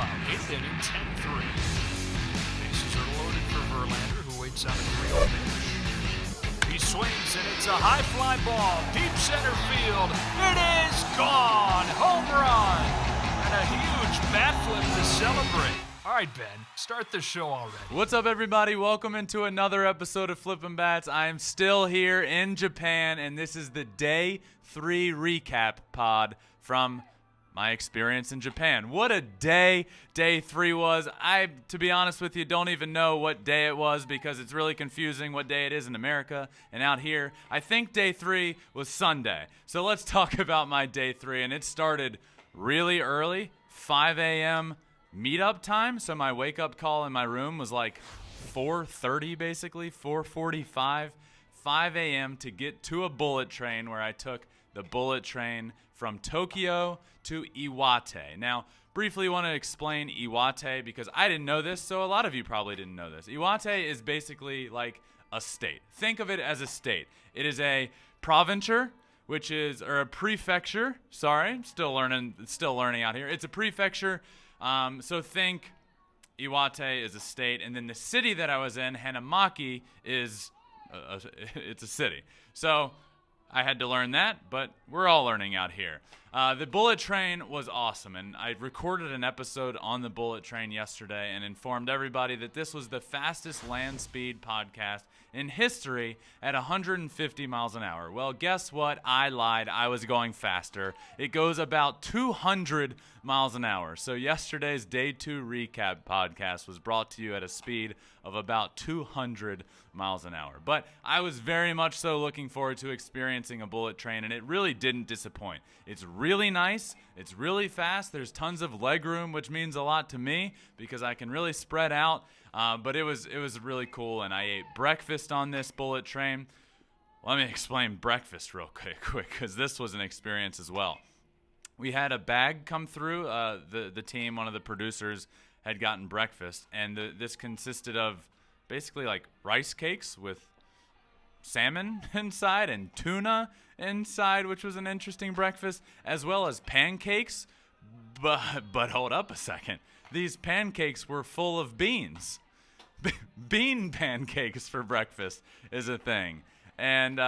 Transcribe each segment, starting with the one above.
shutout. 8th inning, 10-3. Bases are loaded for Verlander, who waits on a 3-0 pitch. He swings, and it's a high fly ball, deep center field. It is gone! Home run! And a huge bat flip to celebrate. All right, Ben, start the show already. What's up, everybody? Welcome into another episode of Flippin Bats. I am still here in Japan, and this is the Day 3 recap pod from my experience in Japan. What a day Day 3 was. To be honest with you, don't even know what day it was because it's really confusing what day it is in America and out here. I think Day 3 was Sunday. So let's talk about my Day 3, and it started really early, 5 a.m., meetup time. So my wake up call in my room was like 4:30, basically 4:45, 5 a.m. to get to a bullet train, where I took the bullet train from Tokyo to Iwate. Now, briefly want to explain Iwate because I didn't know this, so a lot of you probably didn't know this. Iwate is basically like a state. Think of it as a state. It is a province, or a prefecture. Sorry, still learning out here. It's a prefecture. So think Iwate is a state, and then the city that I was in, Hanamaki, is it's a city. So I had to learn that, but we're all learning out here. The bullet train was awesome, and I recorded an episode on the bullet train yesterday and informed everybody that this was the fastest land speed podcast in history at 150 miles an hour. Well, guess what? I lied. I was going faster. It goes about 200 miles an hour. So yesterday's Day 2 recap podcast was brought to you at a speed of about 200 miles an hour. But I was very much so looking forward to experiencing a bullet train, and it really didn't disappoint. It's really nice. It's really fast. There's tons of leg room, which means a lot to me because I can really spread out. But it was really cool, and I ate breakfast on this bullet train. Let me explain breakfast real quick because this was an experience as well. We had a bag come through. The team, one of the producers, had gotten breakfast, and this consisted of basically like rice cakes with salmon inside and tuna inside, which was an interesting breakfast, as well as pancakes. But hold up a second. These pancakes were full of beans. Bean pancakes for breakfast is a thing. And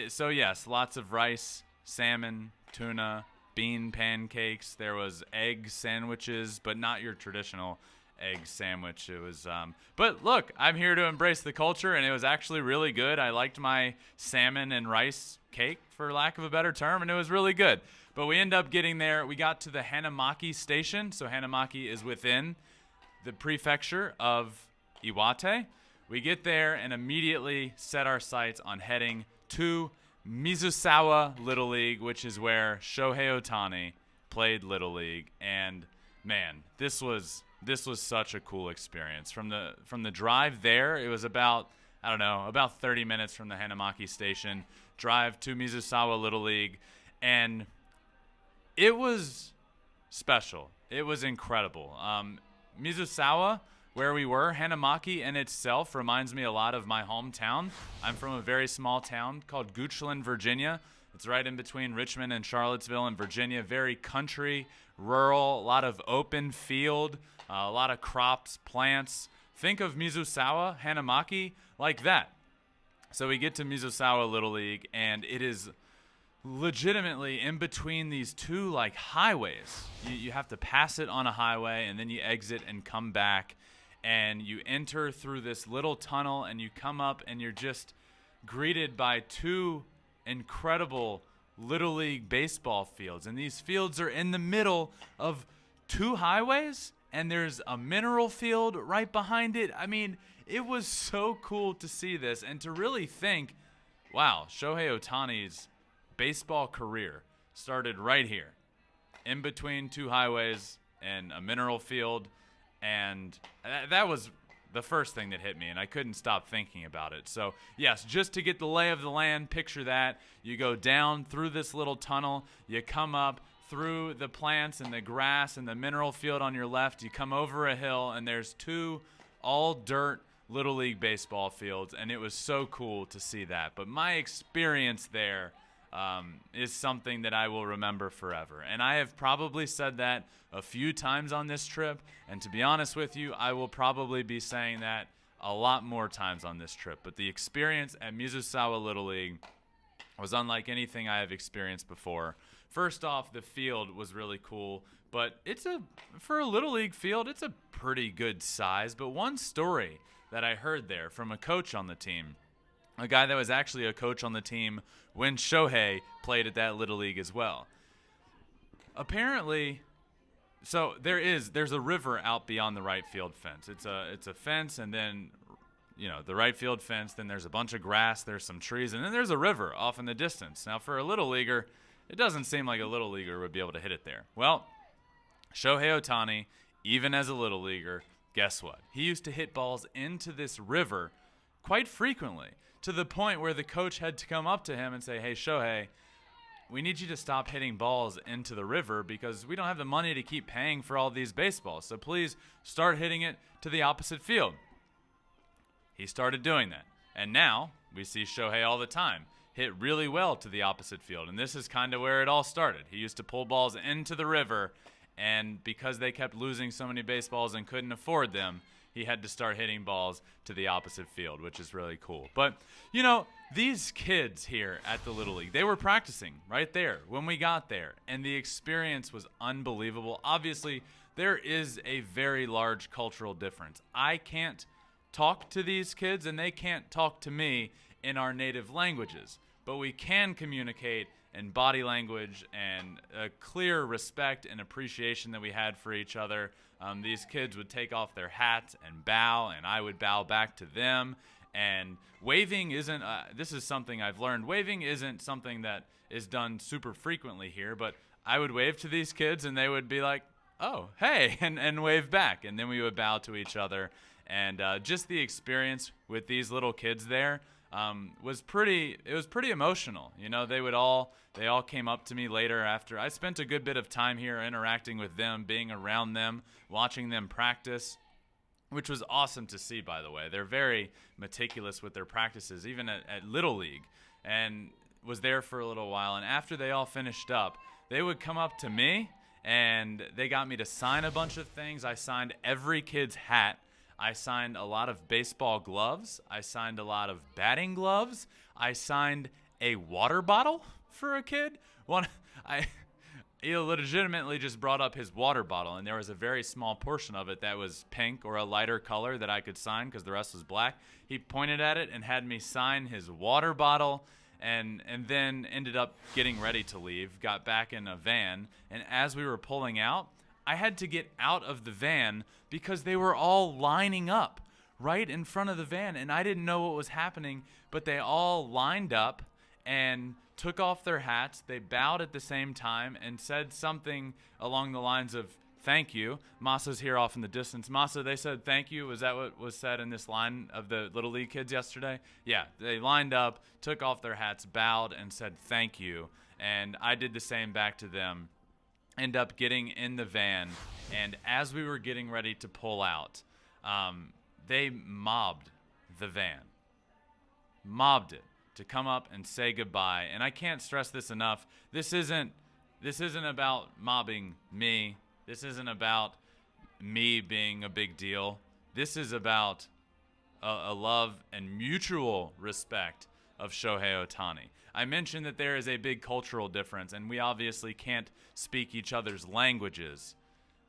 so, yes, lots of rice, salmon, tuna, bean pancakes. There was egg sandwiches, but not your traditional egg sandwich. It was but look, I'm here to embrace the culture, and it was actually really good. I liked my salmon and rice cake, for lack of a better term, and it was really good. But we ended up getting there. We got to the Hanamaki station. So Hanamaki is within the prefecture of Iwate. We get there and immediately set our sights on heading to Mizusawa Little League, which is where Shohei Ohtani played Little League. And man, this was such a cool experience. From the drive there, it was about 30 minutes from the Hanamaki station, drive to Mizusawa Little League, and it was special. It was incredible. Mizusawa, where we were, Hanamaki in itself reminds me a lot of my hometown. I'm from a very small town called Goochland, Virginia. It's right in between Richmond and Charlottesville in Virginia. Very country, rural, a lot of open field, a lot of crops, plants. Think of Mizusawa, Hanamaki, like that. So we get to Mizusawa Little League, and it is legitimately in between these two like highways. You have to pass it on a highway, and then you exit and come back, and you enter through this little tunnel, and you come up, and you're just greeted by two incredible Little League baseball fields. And these fields are in the middle of two highways, and there's a mineral field right behind it. I mean, it was so cool to see this and to really think, wow, Shohei Ohtani's baseball career started right here, in between two highways and a mineral field. And that was the first thing that hit me, and I couldn't stop thinking about it. So, yes, just to get the lay of the land, picture that. You go down through this little tunnel. You come up through the plants and the grass and the mineral field on your left. You come over a hill, and there's two all-dirt Little League baseball fields, and it was so cool to see that. But my experience there, is something that I will remember forever. And I have probably said that a few times on this trip. And to be honest with you, I will probably be saying that a lot more times on this trip. But the experience at Mizusawa Little League was unlike anything I have experienced before. First off, the field was really cool, but for a Little League field, it's a pretty good size. But one story that I heard there from a coach on the team, a guy that was actually a coach on the team when Shohei played at that Little League as well. Apparently, so there's a river out beyond the right field fence. It's a fence, and then the right field fence, then there's a bunch of grass, there's some trees, and then there's a river off in the distance. Now, for a Little Leaguer, it doesn't seem like a Little Leaguer would be able to hit it there. Well, Shohei Ohtani, even as a Little Leaguer, guess what? He used to hit balls into this river quite frequently, to the point where the coach had to come up to him and say, "Hey, Shohei, we need you to stop hitting balls into the river because we don't have the money to keep paying for all these baseballs. So please start hitting it to the opposite field." He started doing that. And now we see Shohei all the time hit really well to the opposite field. And this is kind of where it all started. He used to pull balls into the river, and because they kept losing so many baseballs and couldn't afford them, he had to start hitting balls to the opposite field, which is really cool. But, these kids here at the Little League, they were practicing right there when we got there, and the experience was unbelievable. Obviously, there is a very large cultural difference. I can't talk to these kids, and they can't talk to me in our native languages, but we can communicate in body language and a clear respect and appreciation that we had for each other. These kids would take off their hats and bow, and I would bow back to them. And waving isn't, this is something I've learned, waving isn't something that is done super frequently here, but I would wave to these kids, and they would be like, "Oh, hey," and wave back, and then we would bow to each other. And just the experience with these little kids there was pretty emotional. They all came up to me later after I spent a good bit of time here interacting with them, being around them, watching them practice, which was awesome to see, by the way. They're very meticulous with their practices, even at Little League, and was there for a little while. And after they all finished up, they would come up to me, and they got me to sign a bunch of things. I signed every kid's hat. I signed a lot of baseball gloves. I signed a lot of batting gloves. I signed a water bottle for a kid. He legitimately just brought up his water bottle, and there was a very small portion of it that was pink or a lighter color that I could sign because the rest was black. He pointed at it and had me sign his water bottle, and then ended up getting ready to leave, got back in a van, and as we were pulling out, I had to get out of the van because they were all lining up right in front of the van, and I didn't know what was happening, but they all lined up and took off their hats. They bowed at the same time and said something along the lines of, "Thank you." Masa's here off in the distance. Masa, they said thank you. Was that what was said in this line of the Little League kids yesterday? Yeah, they lined up, took off their hats, bowed, and said thank you. And I did the same back to them. End up getting in the van, and as we were getting ready to pull out, they mobbed the van. Mobbed it to come up and say goodbye. And I can't stress this enough. This isn't about mobbing me. This isn't about me being a big deal. This is about a love and mutual respect of Shohei Ohtani. I mentioned that there is a big cultural difference, and we obviously can't speak each other's languages.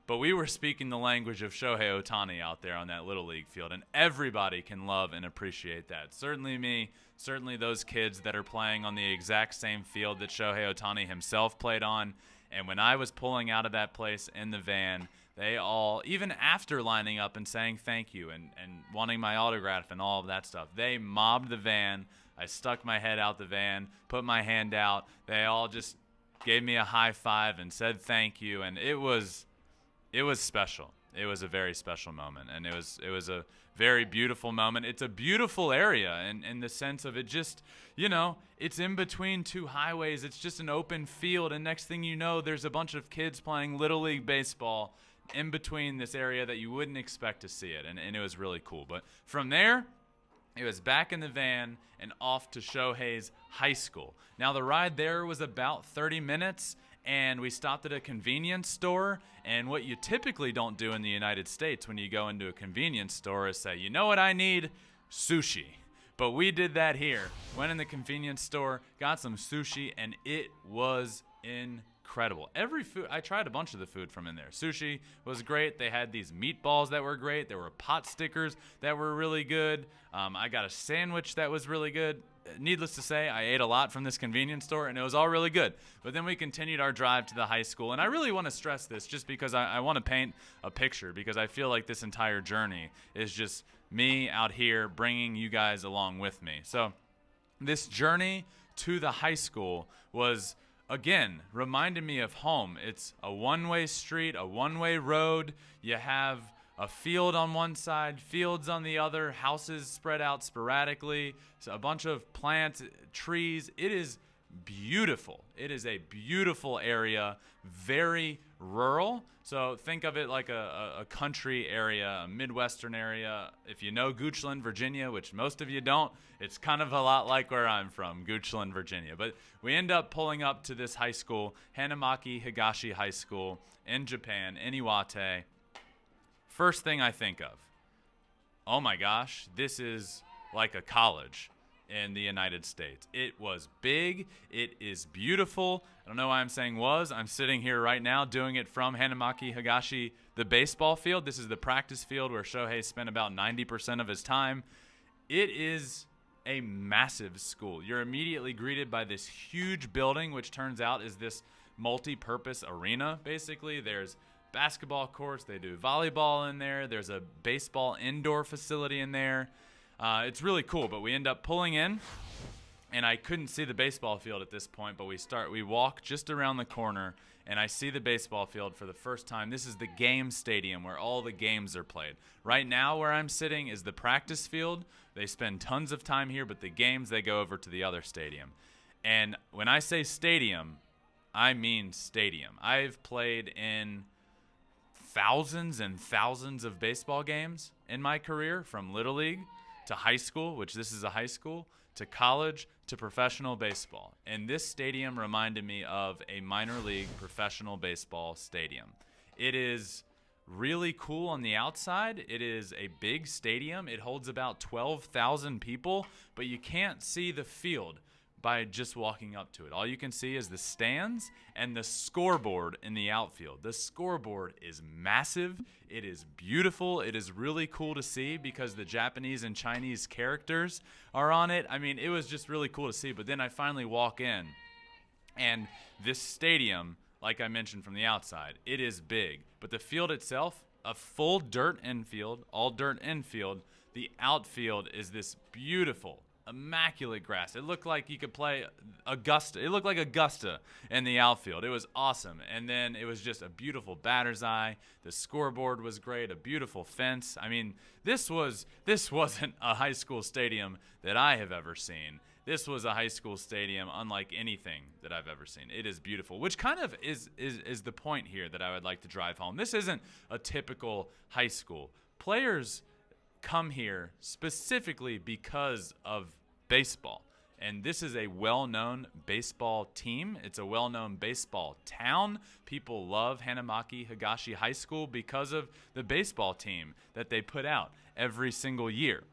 But we were speaking the language of Shohei Ohtani out there on that Little League field, and everybody can love and appreciate that. Certainly me, certainly those kids that are playing on the exact same field that Shohei Ohtani himself played on. And when I was pulling out of that place in the van, they all, even after lining up and saying thank you and wanting my autograph and all of that stuff, they mobbed the van. I stuck my head out the van, put my hand out. They all just gave me a high five and said thank you, and it was special. It was a very special moment, and it was a very beautiful moment. It's a beautiful area in the sense of it just, it's in between two highways. It's just an open field, and next thing you know, there's a bunch of kids playing Little League baseball in between this area that you wouldn't expect to see it, and it was really cool. But from there, It was back in the van and off to Shohei's high school. Now, the ride there was about 30 minutes, and we stopped at a convenience store. And what you typically don't do in the United States when you go into a convenience store is say, you know what I need? Sushi. But we did that here. Went in the convenience store, got some sushi, and it was incredible. Every food, I tried a bunch of the food from in there. Sushi was great. They had these meatballs that were great. There were pot stickers that were really good. I got a sandwich that was really good. Needless to say, I ate a lot from this convenience store, and it was all really good. But then we continued our drive to the high school, and I really want to stress this just because I want to paint a picture, because I feel like this entire journey is just me out here bringing you guys along with me. So this journey to the high school was, again, reminded me of home. It's a one-way street, a one-way road. You have a field on one side, fields on the other, houses spread out sporadically, so a bunch of plants, trees. It is beautiful. It is a beautiful area, very rural. So think of it like a country area, a Midwestern area. If you know Goochland, Virginia, which most of you don't, it's kind of a lot like where I'm from, Goochland, Virginia. But we end up pulling up to this high school, Hanamaki Higashi High School in Japan, in Iwate. First thing I think of, oh my gosh, this is like a college in the United States. It was big. It is beautiful. I don't know why I'm saying was. I'm sitting here right now doing it from Hanamaki Higashi, the baseball field. This is the practice field where Shohei spent about 90% of his time. It is a massive school. You're immediately greeted by this huge building, which turns out is this multi-purpose arena, basically. There's basketball courts. They do volleyball in there. There's a baseball indoor facility in there. It's really cool, but we end up pulling in, and I couldn't see the baseball field at this point, but we walk just around the corner, and I see the baseball field for the first time. This is the game stadium where all the games are played. Right now where I'm sitting is the practice field. They spend tons of time here, but the games, they go over to the other stadium. And when I say stadium, I mean stadium. I've played in thousands and thousands of baseball games in my career, from Little League to high school, which this is a high school, to college, to professional baseball. And this stadium reminded me of a minor league professional baseball stadium. It is really cool on the outside. It is a big stadium. It holds about 12,000 people, but you can't see the field by just walking up to it. All you can see is the stands and the scoreboard in the outfield. The scoreboard is massive. It is beautiful. It is really cool to see because the Japanese and Chinese characters are on it. I mean, it was just really cool to see. But then I finally walk in, and this stadium, like I mentioned from the outside, it is big. But the field itself, a full dirt infield, all dirt infield. The outfield is this beautiful, immaculate grass. It looked like you could play Augusta. It looked like Augusta in the outfield. It was awesome. And then it was just a beautiful batter's eye. The scoreboard was great. A beautiful fence. I mean, this wasn't a high school stadium that I have ever seen. This was a high school stadium unlike anything that I've ever seen. It is beautiful, which kind of is the point here that I would like to drive home. This isn't a typical high school. Players come here specifically because of baseball. And this is a well-known baseball team. It's a well-known baseball town. People love Hanamaki Higashi High School because of the baseball team that they put out every single year.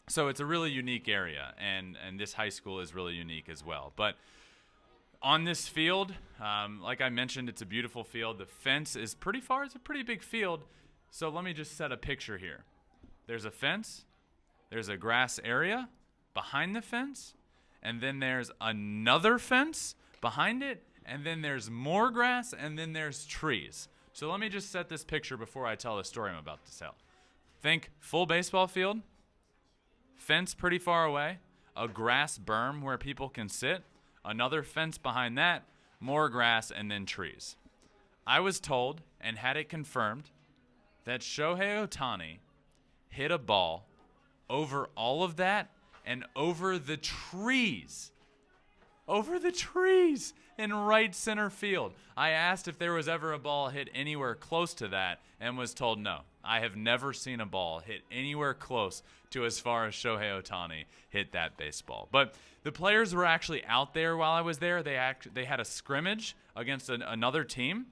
So it's a really unique area, and this high school is really unique as well. But on this field, like I mentioned, it's a beautiful field. The fence is pretty far. It's a pretty big field. So let me just set a picture here. There's a fence, there's a grass area behind the fence, and then there's another fence behind it, and then there's more grass, and then there's trees. So let me just set this picture before I tell the story I'm about to tell. Think full baseball field, fence pretty far away, a grass berm where people can sit, another fence behind that, more grass, and then trees. I was told, and had it confirmed, that Shohei Ohtani hit a ball over all of that and over the trees. Over the trees. in right center field. I asked if there was ever a ball hit anywhere close to that and was told no. I have never seen a ball hit anywhere close to as far as Shohei Ohtani hit that baseball. But the players were actually out there while I was there. They had a scrimmage against another team,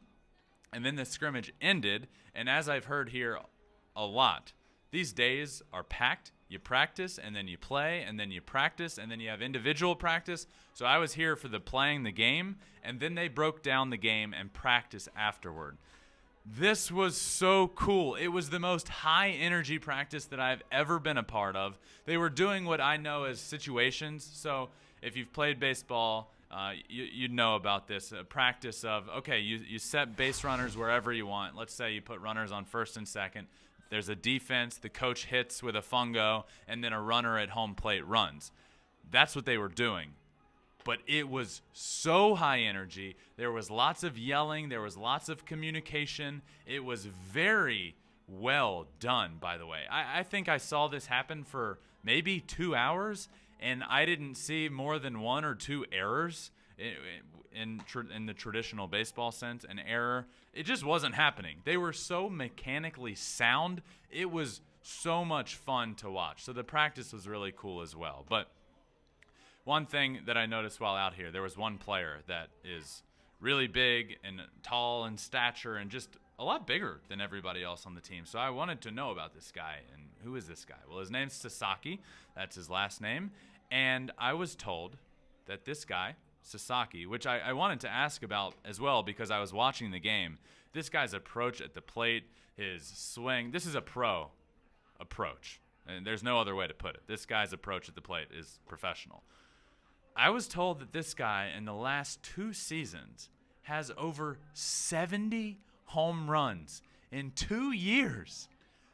and then the scrimmage ended. And as I've heard here a lot, these days are packed. You practice, and then you play, and then you practice, and then you have individual practice. So I was here for the playing the game, and then they broke down the game and practice afterward. This was so cool. It was the most high-energy practice that I've ever been a part of. They were doing what I know as situations. So if you've played baseball, you'd know about this. A practice of, okay, you set base runners wherever you want. Let's say you put runners on first and second. There's a defense. The coach hits with a fungo, and then a runner at home plate runs. That's what they were doing. But it was so high energy. There was lots of yelling. There was lots of communication. It was very well done, by the way. I think I saw this happen for maybe 2 hours, and I didn't see more than 1 or 2 errors in the traditional baseball sense. An error. It just wasn't happening. They were so mechanically sound. It was so much fun to watch. So the practice was really cool as well. But one thing that I noticed while out here, there was one player that is really big and tall in stature and just a lot bigger than everybody else on the team. So I wanted to know about this guy. And who is this guy? Well, his name's Sasaki. That's his last name. And I was told that this guy, Sasaki, which I wanted to ask about as well because I was watching the game, this guy's approach at the plate, his swing, this is a pro approach. And there's no other way to put it. This guy's approach at the plate is professional. I was told that this guy in the last 2 seasons has over 70 home runs in 2 years.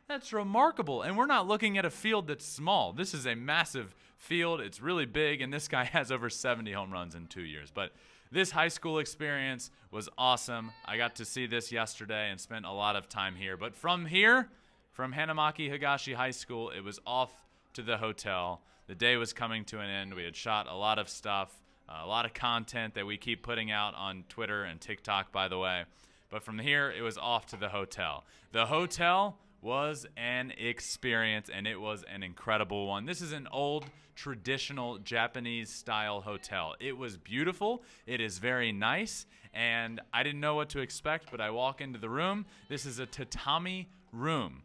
That's remarkable. And we're not looking at a field that's small. This is a massive field. It's really big, and this guy has over 70 home runs in 2 years. But this high school experience was awesome. I got to see this yesterday and spent a lot of time here. But from here, from Hanamaki Higashi High School, it was off to the hotel. The day was coming to an end. We had shot a lot of stuff, a lot of content that we keep putting out on Twitter and TikTok, by the way. But from here, it was off to the hotel. The hotel was an experience, and it was an incredible one. This is an old, traditional Japanese-style hotel. It was beautiful. It is very nice, and I didn't know what to expect, but I walk into the room. This is a tatami room.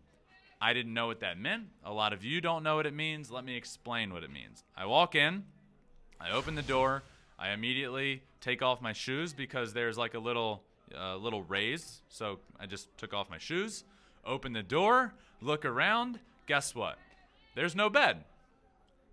I didn't know what that meant. A lot of you don't know what it means. Let me explain what it means. I walk in. I open the door. I immediately take off my shoes because there's like a little raise. So I just took off my shoes, open the door, look around. Guess what? There's no bed.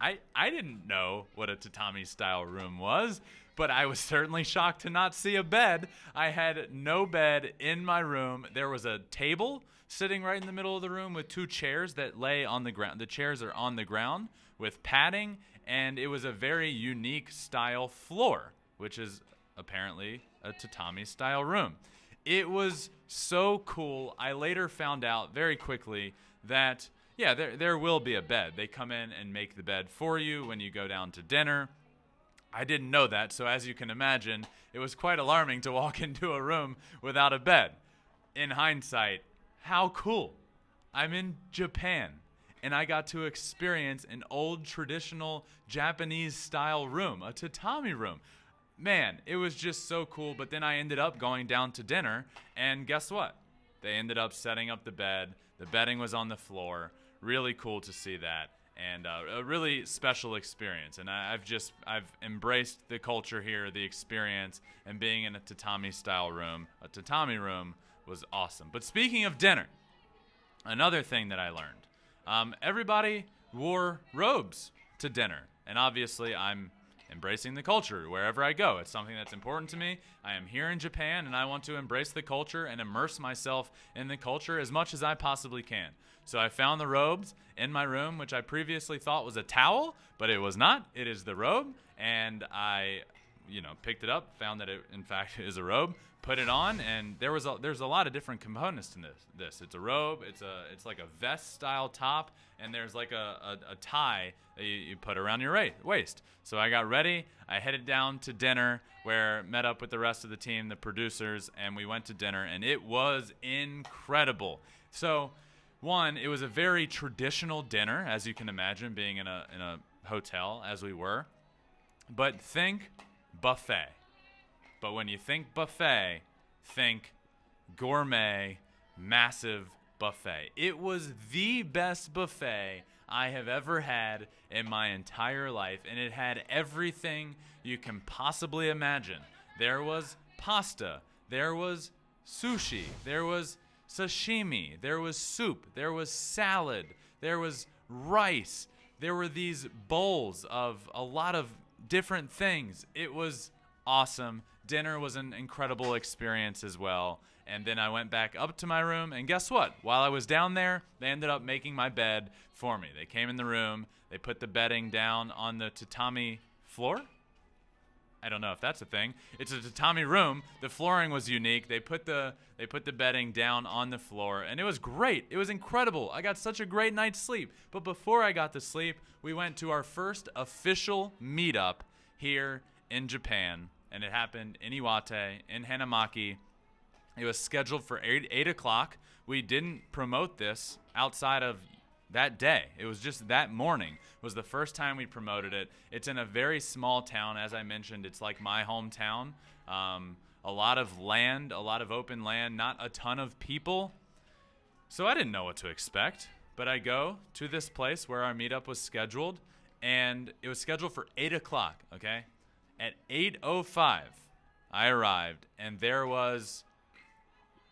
I didn't know what a tatami-style room was, but I was certainly shocked to not see a bed. I had no bed in my room. There was a table sitting right in the middle of the room with 2 chairs that lay on the ground. The chairs are on the ground with padding, and it was a very unique style floor, which is apparently a tatami-style room. It was so cool. I later found out very quickly that, yeah, there will be a bed. They come in and make the bed for you when you go down to dinner. I didn't know that, so as you can imagine, it was quite alarming to walk into a room without a bed. In hindsight, how cool. I'm in Japan, and I got to experience an old traditional Japanese-style room, a tatami room. Man, it was just so cool, but then I ended up going down to dinner, and guess what? They ended up setting up the bed. The bedding was on the floor. Really cool to see that, and a really special experience. And I've embraced the culture here, the experience, and being in a tatami-style room, a tatami room, was awesome. But speaking of dinner, another thing that I learned, everybody wore robes to dinner. And obviously I'm embracing the culture wherever I go. It's something that's important to me. I am here in Japan, and I want to embrace the culture and immerse myself in the culture as much as I possibly can. So I found the robes in my room, which I previously thought was a towel, but it was not. It is the robe, and I picked it up, found that it, in fact, is a robe, put it on, and there's a lot of different components to this. It's a robe, it's like a vest style top, and there's like a tie that you put around your waist. So I got ready, I headed down to dinner, where met up with the rest of the team, the producers, and we went to dinner, and it was incredible. So one, it was a very traditional dinner, as you can imagine, being in a hotel as we were. But think buffet. But when you think buffet, think gourmet, massive buffet. It was the best buffet I have ever had in my entire life, and it had everything you can possibly imagine. There was pasta, there was sushi, there was sashimi, there was soup, there was salad, there was rice, there were these bowls of a lot of different things. It was awesome. Dinner was an incredible experience as well. And then I went back up to my room, and guess what? While I was down there, they ended up making my bed for me. They came in the room, they put the bedding down on the tatami floor. I don't know if that's a thing. It's a tatami room. The flooring was unique. They put the bedding down on the floor, and it was great. It was incredible. I got such a great night's sleep. But before I got to sleep, we went to our first official meetup here in Japan, and it happened in Iwate, in Hanamaki. It was scheduled for 8 o'clock. We didn't promote this outside of that day. It was just that morning was the first time we promoted it. It's in a very small town. As I mentioned, it's like my hometown. A lot of land, a lot of open land, not a ton of people. So I didn't know what to expect. But I go to this place where our meetup was scheduled, and it was scheduled for 8 o'clock, okay? At 8:05, I arrived, and there was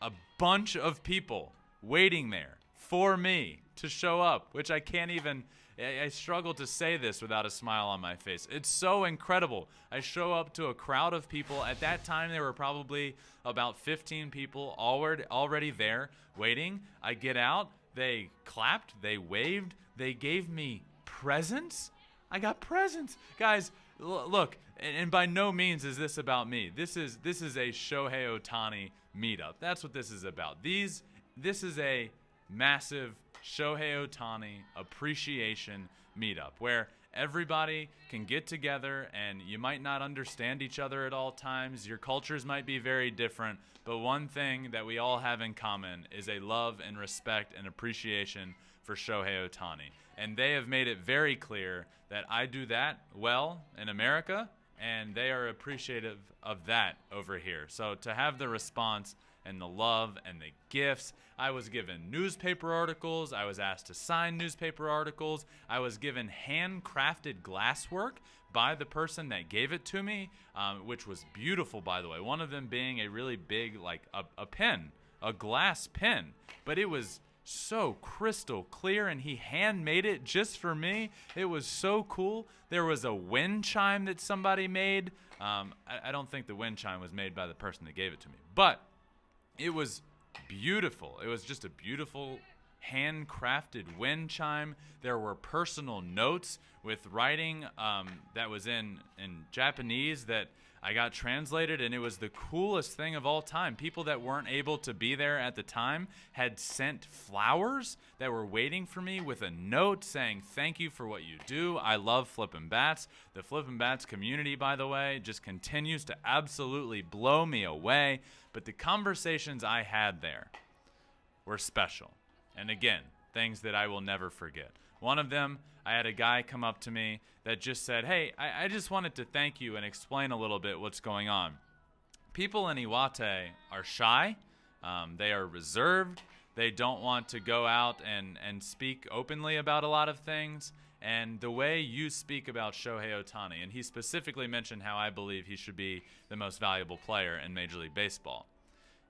a bunch of people waiting there for me to show up, which I can't even, I struggle to say this without a smile on my face. It's so incredible. I show up to a crowd of people. At that time, there were probably about 15 people already there waiting. I get out. They clapped. They waved. They gave me presents. I got presents. Guys, look, and by no means is this about me. This is a Shohei Ohtani meetup. That's what this is about. This is a massive Shohei Ohtani appreciation meetup where everybody can get together, and you might not understand each other at all times. Your cultures might be very different, but one thing that we all have in common is a love and respect and appreciation for Shohei Ohtani. And they have made it very clear that I do that well in America, and they are appreciative of that over here. So to have the response and the love and the gifts, I was given newspaper articles. I was asked to sign newspaper articles. I was given handcrafted glasswork by the person that gave it to me, which was beautiful, by the way. One of them being a really big, like a pen, a glass pen. But it was so crystal clear, and he handmade it just for me. It was so cool. There was a wind chime that somebody made. I don't think the wind chime was made by the person that gave it to me, but it was beautiful. It was just a beautiful handcrafted wind chime. There were personal notes with writing that was in Japanese that I got translated, and it was the coolest thing of all time. People that weren't able to be there at the time had sent flowers that were waiting for me with a note saying, "Thank you for what you do. I love Flippin Bats." The Flippin Bats community, by the way, just continues to absolutely blow me away. But the conversations I had there were special. And again, things that I will never forget. One of them, I had a guy come up to me that just said, "Hey, I just wanted to thank you and explain a little bit what's going on." People in Iwate are shy. They are reserved. They don't want to go out and speak openly about a lot of things. And the way you speak about Shohei Ohtani, and he specifically mentioned how I believe he should be the most valuable player in Major League Baseball.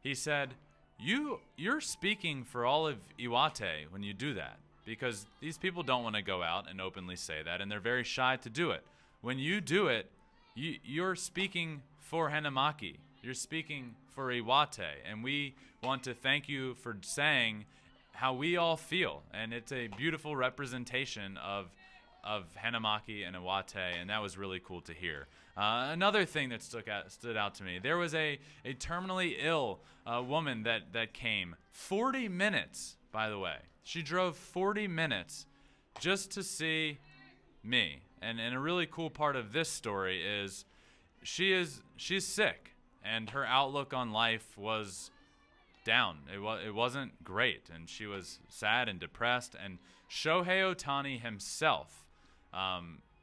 He said, you're speaking for all of Iwate when you do that, because these people don't want to go out and openly say that, and they're very shy to do it. When you do it, you're speaking for Hanamaki. You're speaking for Iwate, and we want to thank you for saying how we all feel, and it's a beautiful representation of Hanamaki and Iwate, and that was really cool to hear. Another thing that stood out to me, there was a terminally ill woman that came. 40 minutes, by the way. She drove 40 minutes just to see me. And a really cool part of this story is she's sick, and her outlook on life was down. It wasn't great, and she was sad and depressed. And Shohei Ohtani himself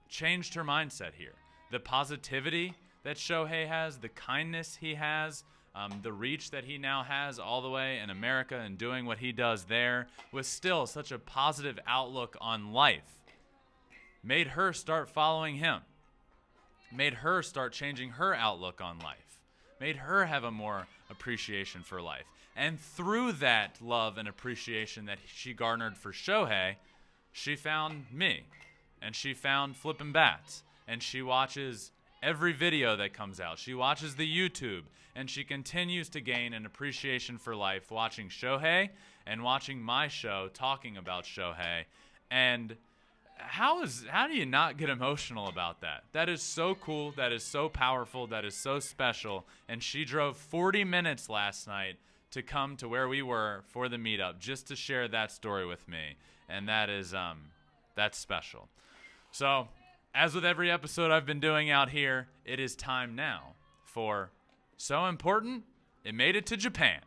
changed her mindset here. The positivity that Shohei has, the kindness he has, the reach that he now has all the way in America and doing what he does there with still such a positive outlook on life, made her start following him, made her start changing her outlook on life, made her have a more appreciation for life. And through that love and appreciation that she garnered for Shohei, she found me, and she found Flippin Bats, and she watches every video that comes out. She watches the YouTube, and she continues to gain an appreciation for life watching Shohei and watching my show talking about Shohei. And how do you not get emotional about that? That is so cool. That is so powerful. That is so special. And she drove 40 minutes last night to come to where we were for the meetup just to share that story with me. And that is that's special. So, as with every episode I've been doing out here, it is time now for So Important, It Made It to Japan.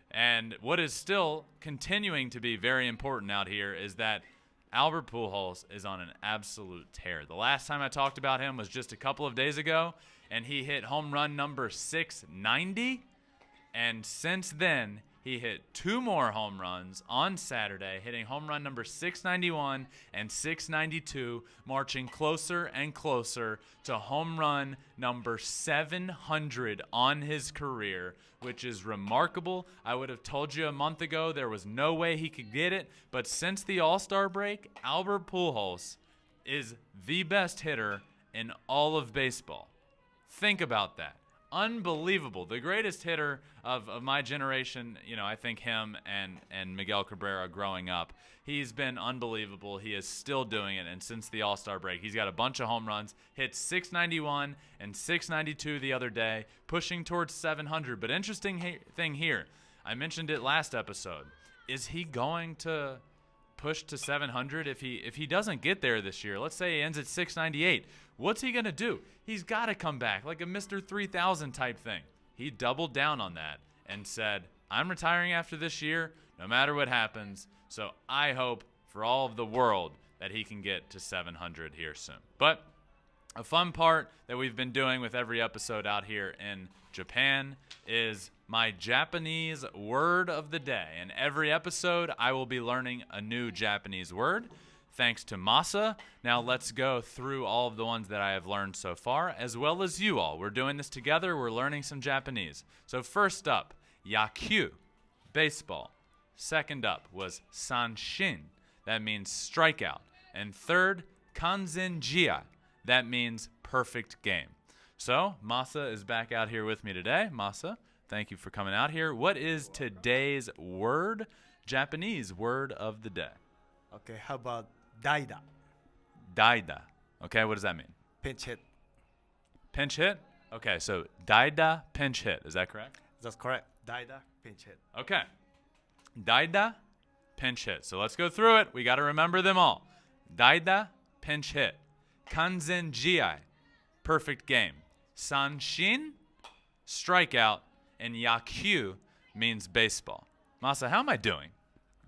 And what is still continuing to be very important out here is that Albert Pujols is on an absolute tear. The last time I talked about him was just a couple of days ago, and he hit home run number 690. And since then, he hit 2 more home runs on Saturday, hitting home run number 691 and 692, marching closer and closer to home run number 700 on his career, which is remarkable. I would have told you a month ago there was no way he could get it, but since the All-Star break, Albert Pujols is the best hitter in all of baseball. Think about that. Unbelievable. The greatest hitter of my generation, I think him and Miguel Cabrera growing up. He's been unbelievable. He is still doing it, and since the All-Star break, he's got a bunch of home runs, hit 691 and 692 the other day, pushing towards 700. But interesting thing here, I mentioned it last episode, is he going to push to 700 if he doesn't get there this year? Let's say he ends at 698. What's he going to do? He's got to come back like a Mr. 3000 type thing. He doubled down on that and said, I'm retiring after this year no matter what happens. So I hope for all of the world that he can get to 700 here soon. But a fun part that we've been doing with every episode out here in Japan is my Japanese word of the day. In every episode, I will be learning a new Japanese word, thanks to Masa. Now let's go through all of the ones that I have learned so far, as well as you all. We're doing this together. We're learning some Japanese. So first up, yakyu, baseball. Second up was sanshin. That means strikeout. And third, kanzenjia. That means perfect game. So Masa is back out here with me today. Masa, thank you for coming out here. What is today's word, Japanese word of the day? Okay, how about daida? Daida. Okay, what does that mean? Pinch hit. Pinch hit? Okay, so daida, pinch hit. Is that correct? That's correct. Daida, pinch hit. Okay. Daida, pinch hit. So let's go through it. We got to remember them all. Daida, pinch hit. Kanzenjia, perfect game. Sanshin, strikeout. And yakyu means baseball. Masa, how am I doing?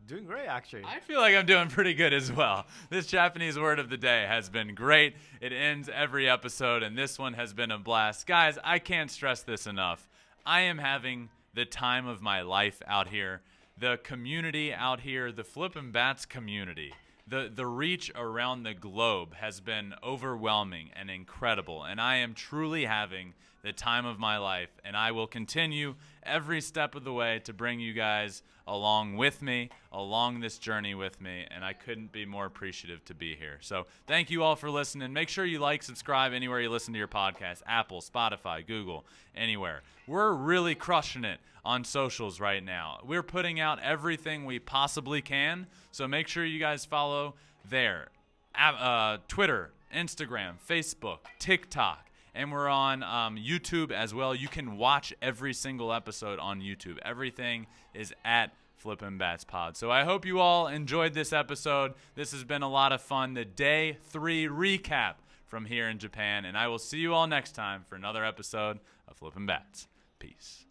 Doing great, actually. I feel like I'm doing pretty good as well. This Japanese word of the day has been great. It ends every episode, and this one has been a blast. Guys, I can't stress this enough. I am having the time of my life out here. The community out here, the Flippin Bats community, the reach around the globe has been overwhelming and incredible, and I am truly having the time of my life, and I will continue every step of the way to bring you guys along with me, along this journey with me, and I couldn't be more appreciative to be here. So thank you all for listening. Make sure you like, subscribe anywhere you listen to your podcast, Apple, Spotify, Google, anywhere. We're really crushing it on socials right now. We're putting out everything we possibly can, so make sure you guys follow there. Twitter, Instagram, Facebook, TikTok, and we're on YouTube as well. You can watch every single episode on YouTube. Everything is at Flippin Bats Pod. So I hope you all enjoyed this episode. This has been a lot of fun. The Day 3 recap from here in Japan. And I will see you all next time for another episode of Flippin Bats. Peace.